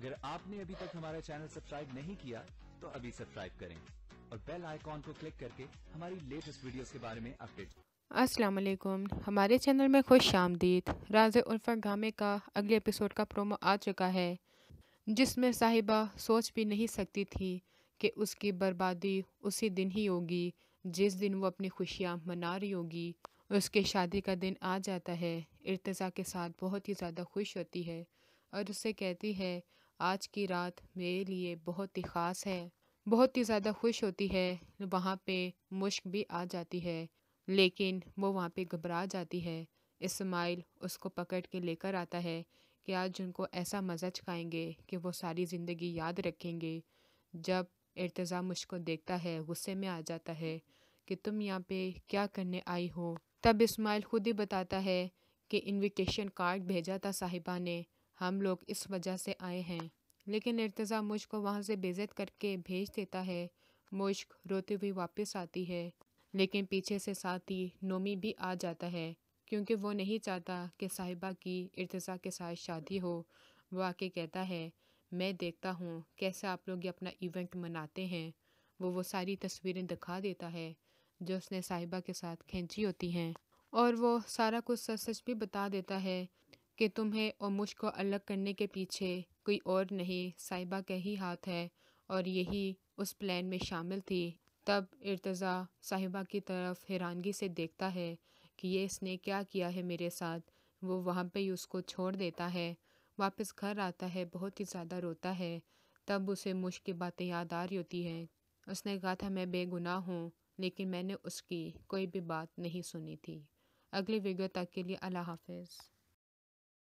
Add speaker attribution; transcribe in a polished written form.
Speaker 1: اگر آپ نے ابھی تک ہمارا چینل سبسکرائب نہیں کیا تو ابھی سبسکرائب کریں اور بیل آئیکن کو کلک کر کے ہماری لیٹسٹ ویڈیوز کے بارے میں اپڈیٹ۔
Speaker 2: السلام علیکم، ہمارے چینل میں خوش آمدید۔ راز الفت ڈرامے کا اگلے ایپیسوڈ کا پرومو آ چکا ہے، جس میں صاحبہ سوچ بھی نہیں سکتی تھی کہ اس کی بربادی اسی دن ہی ہوگی جس دن وہ اپنی خوشیاں منا رہی ہوگی۔ اس کے شادی کا دن آ جاتا ہے۔ ارتضیٰ کے ساتھ بہت ہی زیادہ خوش ہوتی ہے اور اسے کہتی ہے آج کی رات میرے لیے بہت ہی خاص ہے۔ بہت ہی زیادہ خوش ہوتی ہے۔ وہاں پہ مشک بھی آ جاتی ہے، لیکن وہ وہاں پہ گھبرا جاتی ہے۔ اسماعیل اس کو پکڑ کے لے کر آتا ہے کہ آج ان کو ایسا مزہ چکھائیں گے کہ وہ ساری زندگی یاد رکھیں گے۔ جب ارتضیٰ مجھ کو دیکھتا ہے غصے میں آ جاتا ہے کہ تم یہاں پہ کیا کرنے آئی ہو۔ تب اسماعیل خود ہی بتاتا ہے کہ انویٹیشن کارڈ بھیجا تھا صاحبہ نے، ہم لوگ اس وجہ سے آئے ہیں۔ لیکن ارتضیٰ مجھ کو وہاں سے بےعزت کر کے بھیج دیتا ہے۔ مشک روتی ہوئی واپس آتی ہے، لیکن پیچھے سے ساتھ ہی نومی بھی آ جاتا ہے کیونکہ وہ نہیں چاہتا کہ صاحبہ کی ارتضیٰ کے ساتھ شادی ہو۔ وہ آ کے کہتا ہے میں دیکھتا ہوں کیسے آپ لوگ یہ اپنا ایونٹ مناتے ہیں۔ وہ ساری تصویریں دکھا دیتا ہے جو اس نے صاحبہ کے ساتھ کھینچی ہوتی ہیں، اور وہ سارا کچھ سچ سچ بھی بتا دیتا ہے کہ تمہیں اور مجھ کو الگ کرنے کے پیچھے کوئی اور نہیں، صاحبہ کا ہی ہاتھ ہے اور یہی اس پلان میں شامل تھی۔ تب ارتضیٰ صاحبہ کی طرف حیرانگی سے دیکھتا ہے کہ یہ اس نے کیا کیا ہے میرے ساتھ۔ وہ وہاں پہ ہی اس کو چھوڑ دیتا ہے، واپس گھر آتا ہے، بہت ہی زیادہ روتا ہے۔ تب اسے مشک کی باتیں یاد آ رہی ہوتی ہیں۔ اس نے کہا تھا میں بے گناہ ہوں، لیکن میں نے اس کی کوئی بھی بات نہیں سنی تھی۔ اگلی ویڈیو تک کے لیے اللہ حافظ۔